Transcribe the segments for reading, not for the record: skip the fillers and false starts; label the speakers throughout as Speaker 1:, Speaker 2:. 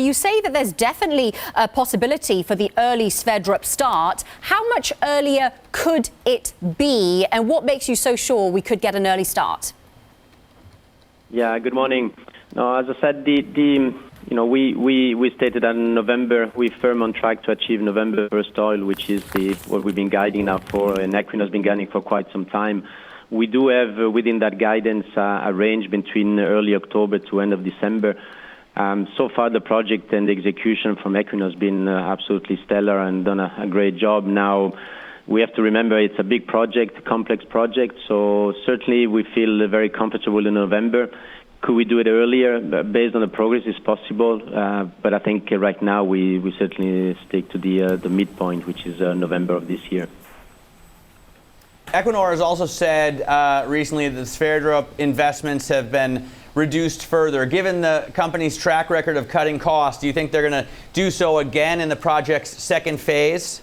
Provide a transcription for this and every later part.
Speaker 1: You say that there's definitely a possibility for the early Sverdrup start. How much earlier could it be, and what makes you so sure we could get an early start?
Speaker 2: Yeah, good morning. No, as I said, we stated that in November we're firm on track to achieve November first oil, which is what we've been guiding now for, and Equinor has been guiding for quite some time. We do have within that guidance a range between early October to end of December. So far, the project and the execution from Equinor has been absolutely stellar and done a great job. Now, we have to remember it's a big project, complex project, so certainly we feel very comfortable in November. Could we do it earlier? Based on the progress, it's possible, but I think right now we certainly stick to the midpoint, which is November of this year.
Speaker 3: Equinor has also said recently that the Sverdrup investments have been reduced further. Given the company's track record of cutting costs, do you think they're going to do so again in the project's second phase?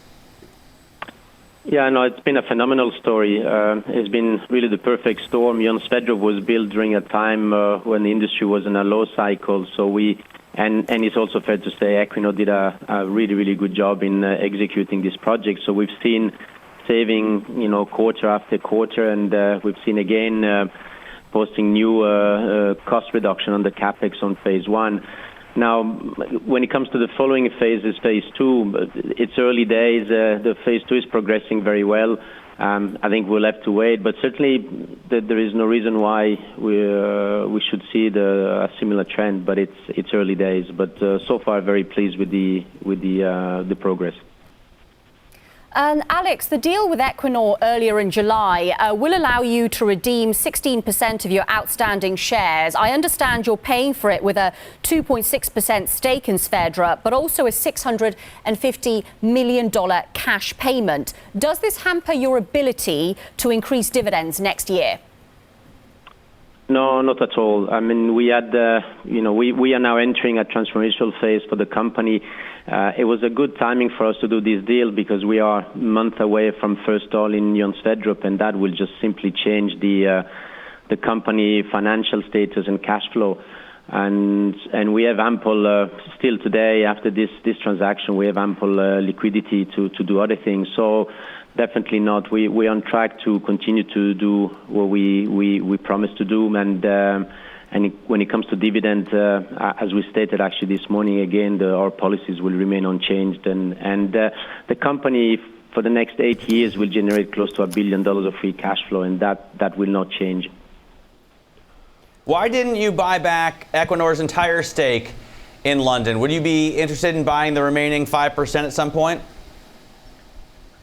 Speaker 2: Yeah, no, it's been a phenomenal story. It's been really the perfect storm. Johan Sverdrup was built during a time when the industry was in a low cycle. So and it's also fair to say Equinor did a really, really good job in executing this project. So we've seen saving, quarter after quarter, and we've seen again posting new cost reduction on the capex on phase one. Now, when it comes to the following phases, phase two, it's early days. The phase two is progressing very well. I think we'll have to wait, but certainly there is no reason why we should see a similar trend. But it's early days. But so far, very pleased with the progress.
Speaker 1: And Alex, the deal with Equinor earlier in July will allow you to redeem 16% of your outstanding shares. I understand you're paying for it with a 2.6% stake in Sverdrup, but also a $650 million cash payment. Does this hamper your ability to increase dividends next year?
Speaker 2: No, not at all. I mean, we had, we are now entering a transformational phase for the company. It was a good timing for us to do this deal because we are a month away from first oil in Johan Sverdrup, and that will just simply change the company financial status and cash flow. And we have ample still today after this transaction. We have ample liquidity to do other things. So definitely not. We're on track to continue to do what we promised to do. And when it comes to dividend, as we stated actually this morning, again, our policies will remain unchanged. And the company for the next 8 years will generate close to $1 billion of free cash flow, and that will not change.
Speaker 3: Why didn't you buy back Equinor's entire stake in Lundin? Would you be interested in buying the remaining 5% at some point?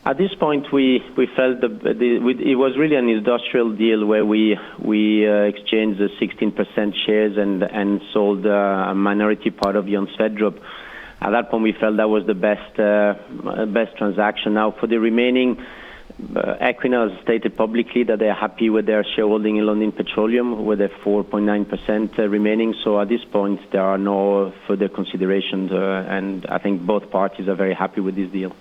Speaker 2: At this point, we felt it was really an industrial deal where we exchanged the 16% shares and sold a minority part of Johan Sverdrup. At that point, we felt that was the best transaction. Now, for the remaining, Equinor has stated publicly that they are happy with their shareholding in Lundin Petroleum, with their 4.9% remaining. So at this point, there are no further considerations, and I think both parties are very happy with this deal.